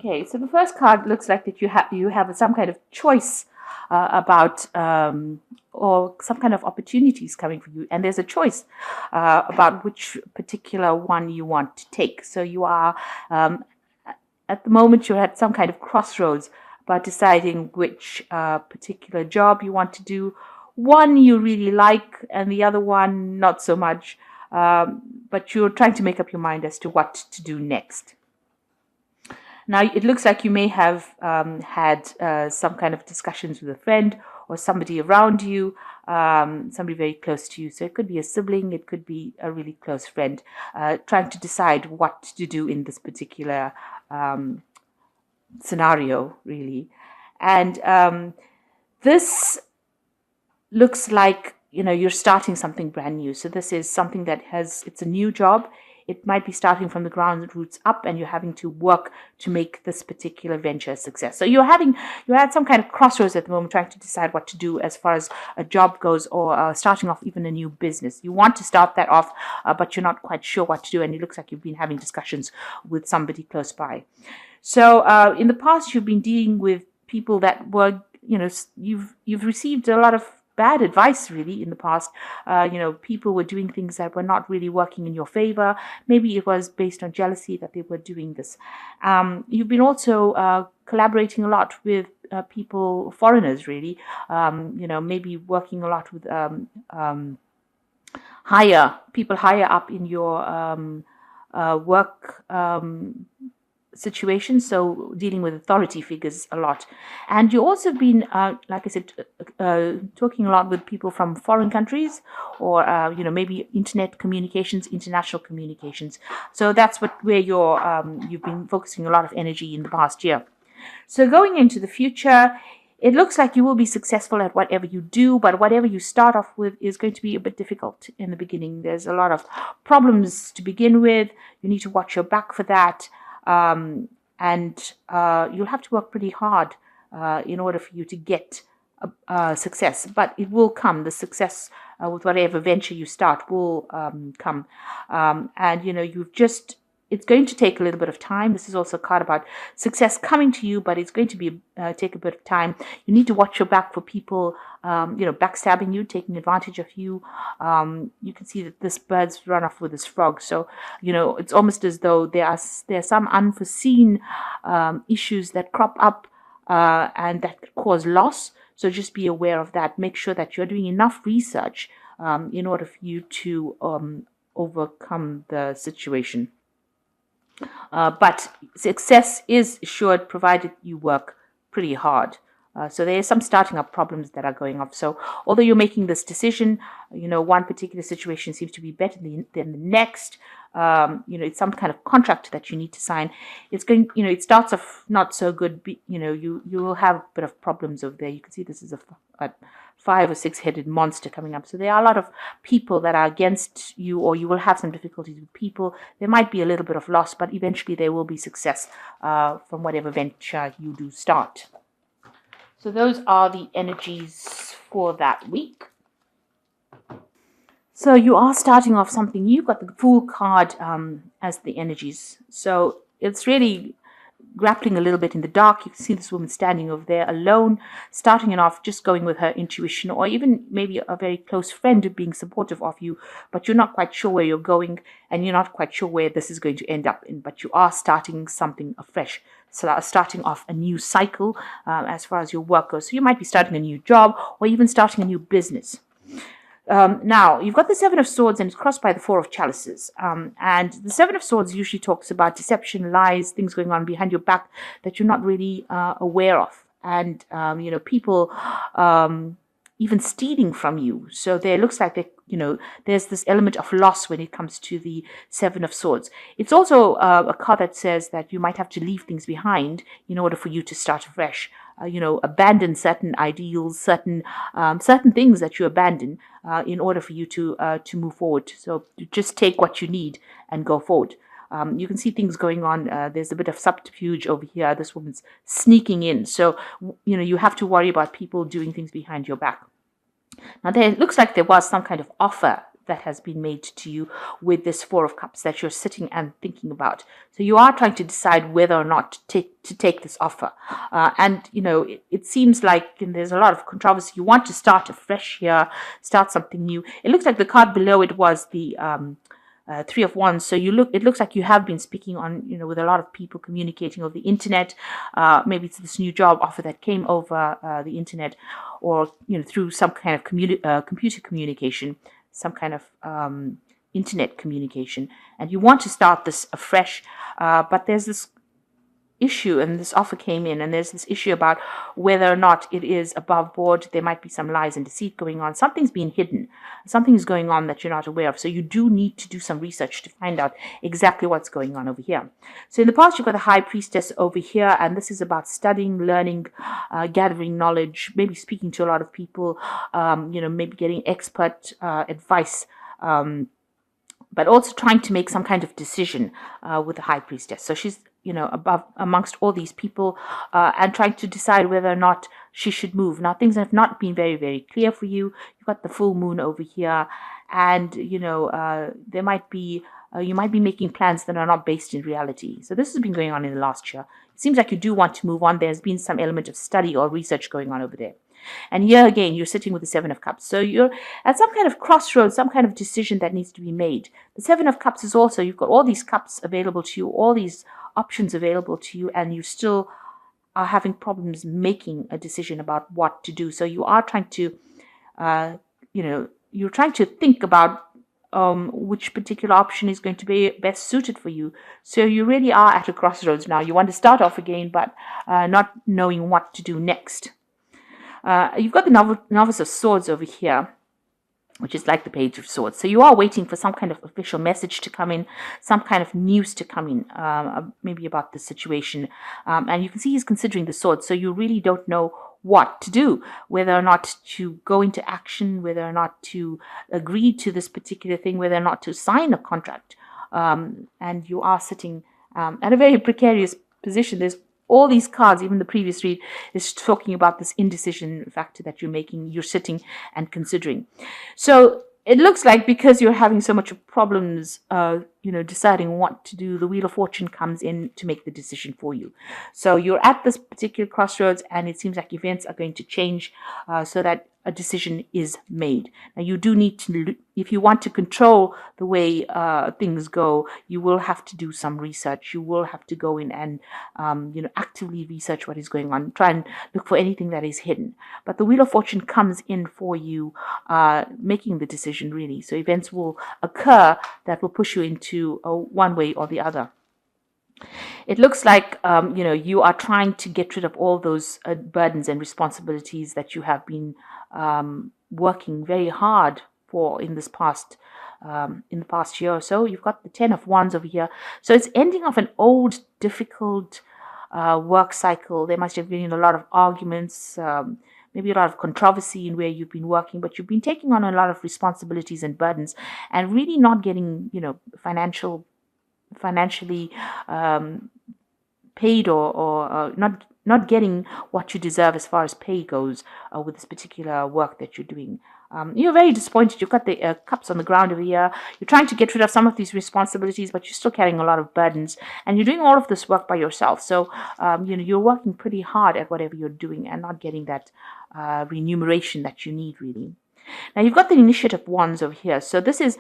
Okay, so the first card looks like that you have some kind of choice about or some kind of opportunities coming for you, and there's a choice about which particular one you want to take. So you are at the moment you're at some kind of crossroads about deciding which particular job you want to do. One you really like, and the other one not so much. But you're trying to make up your mind as to what to do next. Now, it looks like you may have had some kind of discussions with a friend or somebody around you, somebody very close to you. So it could be a sibling, it could be a really close friend, trying to decide what to do in this particular scenario, really. And this looks like, you're starting something brand new. So this is something it's a new job. It might be starting from the ground roots up, and you're having to work to make this particular venture a success. So you're at some kind of crossroads at the moment, trying to decide what to do as far as a job goes, or starting off even a new business. You want to start that off, but you're not quite sure what to do, and it looks like you've been having discussions with somebody close by. So in the past, you've been dealing with people that were, you've received a lot of bad advice, really, in the past. People were doing things that were not really working in your favor. Maybe it was based on jealousy that they were doing this. You've been also collaborating a lot with people, foreigners, really. Maybe working a lot with people higher up in your work situation, so dealing with authority figures a lot. And you also been, like I said, talking a lot with people from foreign countries, or maybe internet communications, international communications. So that's where you've been focusing a lot of energy in the past year. So going into the future, it looks like you will be successful at whatever you do, but whatever you start off with is going to be a bit difficult in the beginning. There's a lot of problems to begin with. You need to watch your back for that. And you'll have to work pretty hard in order for you to get success. But it will come. The success with whatever venture you start will come. And it's going to take a little bit of time. This is also a card about success coming to you, but it's going to take a bit of time. You need to watch your back for people, backstabbing you, taking advantage of you. You can see that this bird's run off with this frog. So, it's almost as though there are some unforeseen issues that crop up and that could cause loss. So just be aware of that. Make sure that you're doing enough research in order for you to overcome the situation. But success is assured provided you work pretty hard. So there are some starting up problems that are going off. So although you're making this decision, one particular situation seems to be better than the next. It's some kind of contract that you need to sign. It starts off not so good. You will have a bit of problems over there. You can see this is a 5 or 6 headed monster coming up. So there are a lot of people that are against you, or you will have some difficulties with people. There might be a little bit of loss, but eventually there will be success from whatever venture you do start. So those are the energies for that week. So you are starting off something new. You've got the Fool card as the energies. So it's really grappling a little bit in the dark. You can see this woman standing over there alone, starting it off, just going with her intuition, or even maybe a very close friend being supportive of you, but you're not quite sure where you're going, and you're not quite sure where this is going to end up in, but you are starting something afresh. So starting off a new cycle as far as your work goes. So you might be starting a new job, or even starting a new business. Now, you've got the Seven of Swords, and it's crossed by the Four of Chalices. And the Seven of Swords usually talks about deception, lies, things going on behind your back that you're not really aware of. And, people even stealing from you. So there looks like there's this element of loss when it comes to the Seven of Swords. It's also a card that says that you might have to leave things behind in order for you to start afresh. Abandon certain ideals, certain things that you abandon in order for you to move forward. So just take what you need and go forward. You can see things going on. There's a bit of subterfuge over here. This woman's sneaking in. So, you have to worry about people doing things behind your back. Now, it looks like there was some kind of offer that has been made to you with this Four of Cups that you're sitting and thinking about. So you are trying to decide whether or not to take this offer. And, it seems like there's a lot of controversy. You want to start afresh here, start something new. It looks like the card below it was the Three of Wands. So it looks like you have been speaking on, with a lot of people, communicating over the internet. Maybe it's this new job offer that came over the internet, or, through some kind of computer communication, some kind of internet communication. And you want to start this afresh, but there's this issue, and this offer came in, and there's this issue about whether or not it is above board. There might be some lies and deceit going on. Something's being hidden. Something is going on that you're not aware of. So you do need to do some research to find out exactly what's going on over here. So in the past, you've got the High Priestess over here, and this is about studying, learning, gathering knowledge, maybe speaking to a lot of people, maybe getting expert advice, but also trying to make some kind of decision with the High Priestess. So she's, above amongst all these people, and trying to decide whether or not she should move. Now, things have not been very, very clear for you. You've got the full moon over here, and, there might be, you might be making plans that are not based in reality. So this has been going on in the last year. It seems like you do want to move on. There's been some element of study or research going on over there. And here again, you're sitting with the Seven of Cups. So you're at some kind of crossroads, some kind of decision that needs to be made. The Seven of Cups is also, you've got all these cups available to you, all these options available to you, and you still are having problems making a decision about what to do. So you are trying to, you're trying to think about which particular option is going to be best suited for you. So you really are at a crossroads now. You want to start off again, but not knowing what to do next. You've got the Novice of Swords over here, which is like the Page of Swords. So you are waiting for some kind of official message to come in, some kind of news to come in, maybe about the situation. And you can see he's considering the swords. So you really don't know what to do, whether or not to go into action, whether or not to agree to this particular thing, whether or not to sign a contract. And you are sitting at a very precarious position. There's all these cards, even the previous read, is talking about this indecision factor that you're making, you're sitting and considering. So it looks like because you're having so much problems, deciding what to do, the Wheel of Fortune comes in to make the decision for you. So you're at this particular crossroads, and it seems like events are going to change so that a decision is made. Now, you do need to, if you want to control the way things go, you will have to do some research. You will have to go in and, actively research what is going on. Try and look for anything that is hidden. But the Wheel of Fortune comes in for you, making the decision, really. So events will occur that will push you into one way or the other. It looks like, you are trying to get rid of all those burdens and responsibilities that you have been working very hard for in the past year or so. You've got the Ten of Wands over here. So it's ending of an old, difficult work cycle. There must have been a lot of arguments, maybe a lot of controversy in where you've been working, but you've been taking on a lot of responsibilities and burdens and really not getting, financially paid or not getting what you deserve as far as pay goes with this particular work that you're doing. You're very disappointed. You've got the cups on the ground over here. You're trying to get rid of some of these responsibilities, but you're still carrying a lot of burdens, and you're doing all of this work by yourself. So, you're working pretty hard at whatever you're doing and not getting that remuneration that you need, really. Now, you've got the Initiative Wands over here. So this is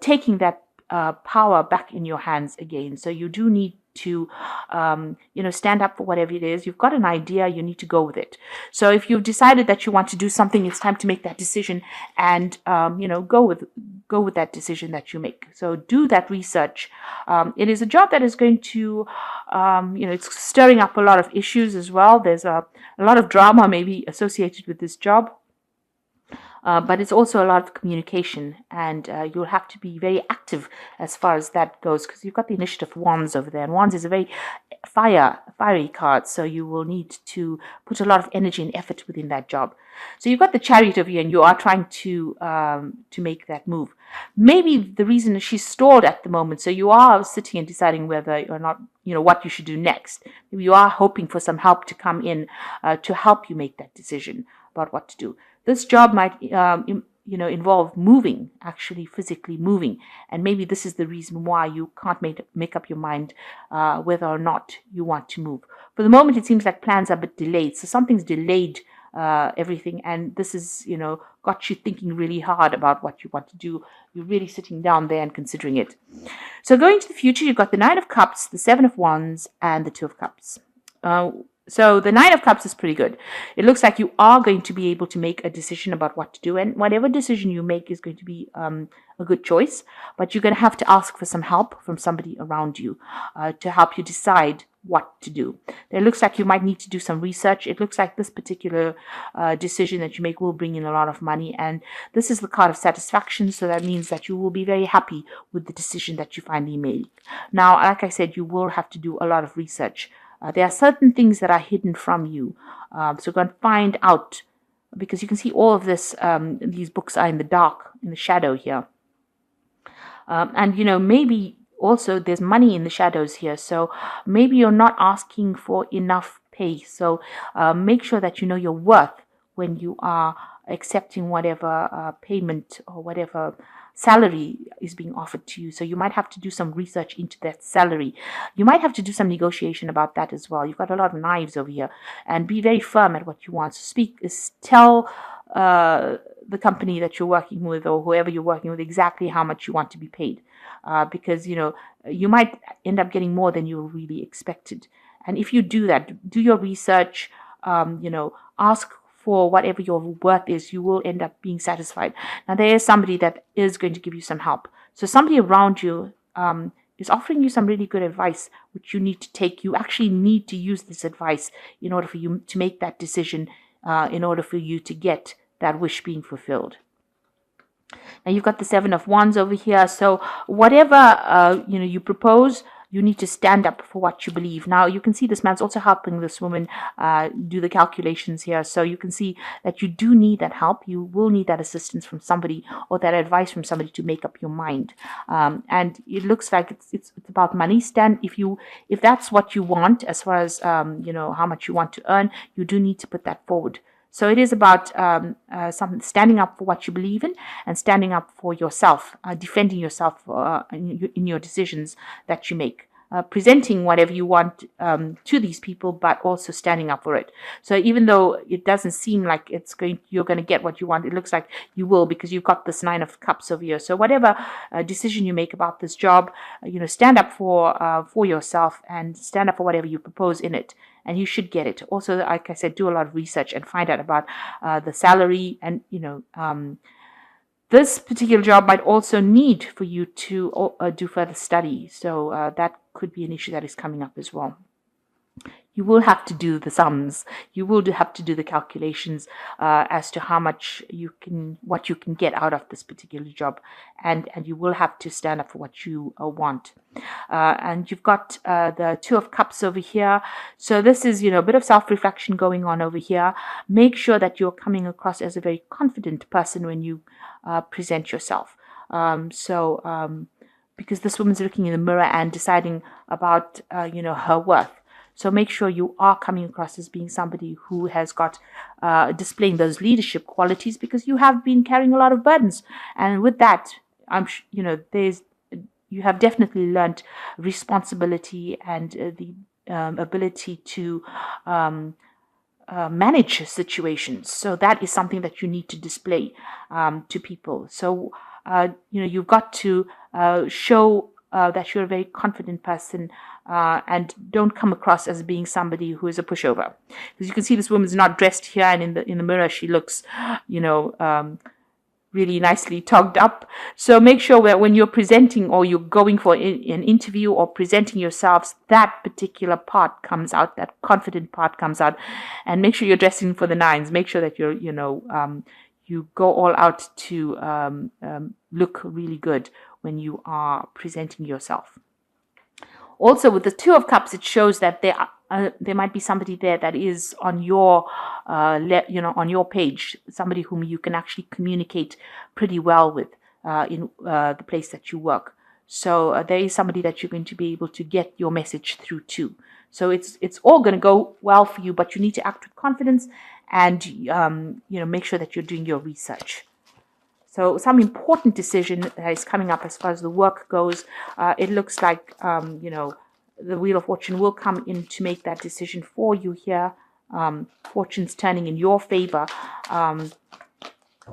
taking that power back in your hands again. So you do need to, stand up for whatever it is. You've got an idea, you need to go with it. So if you've decided that you want to do something, it's time to make that decision and, go with that decision that you make. So do that research. It is a job that is going to, it's stirring up a lot of issues as well. There's a lot of drama maybe associated with this job. But it's also a lot of communication, and you'll have to be very active as far as that goes, because you've got the Initiative Wands over there, and Wands is a very fiery card, so you will need to put a lot of energy and effort within that job. So you've got the Chariot over here, and you are trying to make that move. Maybe the reason is she's stalled at the moment, so you are sitting and deciding whether or not, what you should do next. Maybe you are hoping for some help to come in to help you make that decision about what to do. This job might involve moving, actually physically moving. And maybe this is the reason why you can't make up your mind whether or not you want to move. For the moment, it seems like plans are a bit delayed. So something's delayed everything. And this is, got you thinking really hard about what you want to do. You're really sitting down there and considering it. So going to the future, you've got the Nine of Cups, the Seven of Wands, and the Two of Cups. So the Nine of Cups is pretty good. It looks like you are going to be able to make a decision about what to do. And whatever decision you make is going to be a good choice. But you're going to have to ask for some help from somebody around you to help you decide what to do. It looks like you might need to do some research. It looks like this particular decision that you make will bring in a lot of money. And this is the card of satisfaction. So that means that you will be very happy with the decision that you finally made. Now, like I said, you will have to do a lot of research. There are certain things that are hidden from you. So go and find out, because you can see all of this, these books are in the dark, in the shadow here. And, maybe also there's money in the shadows here. So maybe you're not asking for enough pay. So make sure that you know your worth when you are accepting whatever payment or whatever salary is being offered to you. So you might have to do some research into that salary. You might have to do some negotiation about that as well. You've got a lot of knives over here, and be very firm at what you want. So tell the company that you're working with or whoever you're working with exactly how much you want to be paid, because you might end up getting more than you really expected. And if you do that, do your research, ask for whatever your worth is, you will end up being satisfied. Now, there is somebody that is going to give you some help. So somebody around you is offering you some really good advice, which you need to take. You actually need to use this advice in order for you to make that decision, in order for you to get that wish being fulfilled. Now, you've got the Seven of Wands over here. So whatever, you propose, you need to stand up for what you believe. Now, you can see this man's also helping this woman do the calculations here. So you can see that you do need that help. You will need that assistance from somebody or that advice from somebody to make up your mind. And it looks like it's about money. If that's what you want, as far as how much you want to earn, you do need to put that forward. So it is about standing up for what you believe in and standing up for yourself, defending yourself in your decisions that you make. Presenting whatever you want to these people, but also standing up for it. So even though it doesn't seem like you're going to get what you want, it looks like you will, because you've got this Nine of Cups over here. So whatever decision you make about this job, stand up for yourself and stand up for whatever you propose in it. And you should get it. Also, like I said, do a lot of research and find out about the salary. And, this particular job might also need for you to do further study. So that could be an issue that is coming up as well. You will have to do the sums. You will have to do the calculations as to how much what you can get out of this particular job, and you will have to stand up for what you want. And you've got the Two of Cups over here. So this is a bit of self-reflection going on over here. Make sure that you're coming across as a very confident person when you present yourself. Because this woman's looking in the mirror and deciding about her worth. So make sure you are coming across as being somebody who has got displaying those leadership qualities, because you have been carrying a lot of burdens, and with that, you have definitely learned responsibility and the ability to manage situations. So that is something that you need to display to people. So you've got to show that you're a very confident person, and don't come across as being somebody who is a pushover. Because you can see this woman's not dressed here, and in the mirror she looks, really nicely togged up. So make sure that when you're presenting or you're going for an interview or presenting yourselves, that particular part comes out, that confident part comes out, and make sure you're dressing for the nines. Make sure that you're, you go all out to look really good when you are presenting yourself. Also, with the Two of Cups, it shows that there might be somebody there that is on your, on your page, somebody whom you can actually communicate pretty well with in the place that you work. So there is somebody that you're going to be able to get your message through to. So it's all going to go well for you, but you need to act with confidence and make sure that you're doing your research. So some important decision that is coming up as far as the work goes. It looks like, the Wheel of Fortune will come in to make that decision for you here. Fortune's turning in your favor, and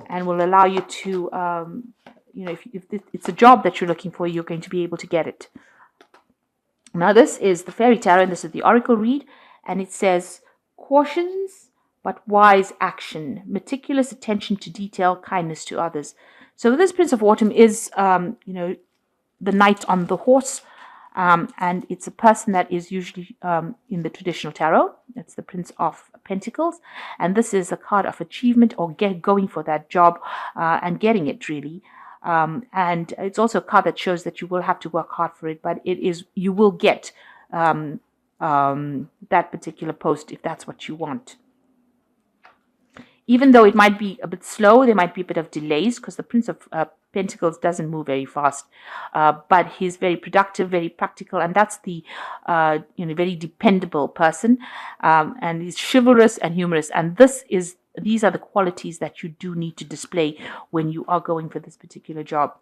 will allow you to, if it's a job that you're looking for, you're going to be able to get it. Now, this is the Fairy Tarot, and this is the Oracle read, and it says, cautions but wise action, meticulous attention to detail, kindness to others. So this Prince of Autumn is, the knight on the horse, and it's a person that is usually in the traditional tarot. It's the Prince of Pentacles, and this is a card of achievement or going for that job and getting it, really. And it's also a card that shows that you will have to work hard for it, but you will get that particular post if that's what you want. Even though it might be a bit slow, there might be a bit of delays because the Prince of Pentacles doesn't move very fast, but he's very productive, very practical, and that's the very dependable person, and he's chivalrous and humorous, and these are the qualities that you do need to display when you are going for this particular job.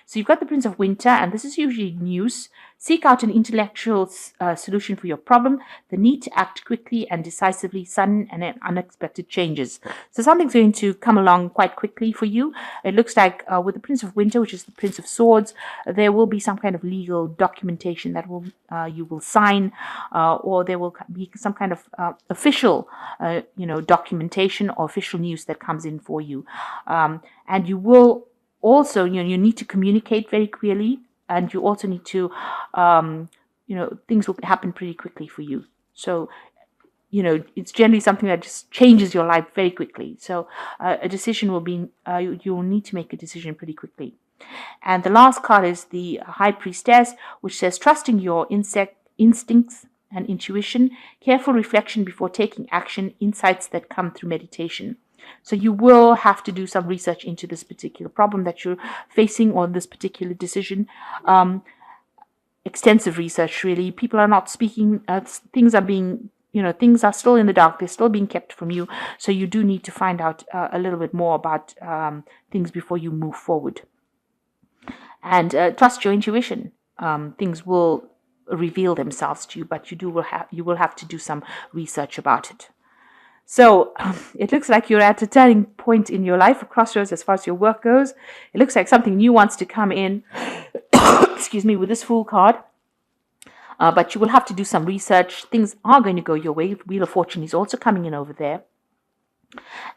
So you've got the Prince of Winter, and this is usually news. Seek out an intellectual solution for your problem. The need to act quickly and decisively, sudden and unexpected changes. So something's going to come along quite quickly for you. It looks like with the Prince of Winter, which is the Prince of Swords, there will be some kind of legal documentation that you will sign, or there will be some kind of official, documentation or official news that comes in for you, and you will. Also, you need to communicate very clearly, and you also need to, things will happen pretty quickly for you. So, it's generally something that just changes your life very quickly. So, a decision will be, you will need to make a decision pretty quickly. And the last card is the High Priestess, which says, trusting your instincts and intuition, careful reflection before taking action, insights that come through meditation. So you will have to do some research into this particular problem that you're facing or this particular decision. Extensive research, really. People are not speaking. Things are still in the dark. They're still being kept from you. So you do need to find out a little bit more about things before you move forward. And trust your intuition. Things will reveal themselves to you, but you will have to do some research about it. So it looks like you're at a turning point in your life, a crossroads as far as your work goes. It looks like something new wants to come in, excuse me, with this Fool card. But you will have to do some research. Things are going to go your way. Wheel of Fortune is also coming in over there.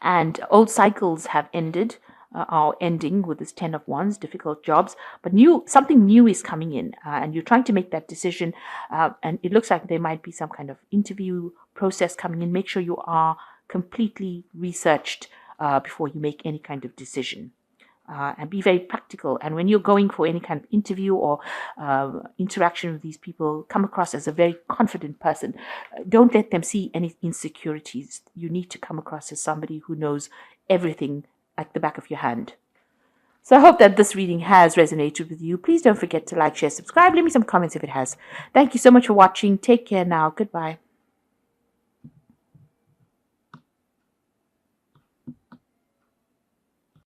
And old cycles have ended, are ending with this 10 of Wands, difficult jobs. But something new is coming in, and you're trying to make that decision. And it looks like there might be some kind of interview process coming in. Make sure you are completely researched before you make any kind of decision. And be very practical. And when you're going for any kind of interview or interaction with these people, come across as a very confident person. Don't let them see any insecurities. You need to come across as somebody who knows everything like the back of your hand. So I hope that this reading has resonated with you. Please don't forget to like, share, subscribe. Leave me some comments if it has. Thank you so much for watching. Take care now. Goodbye.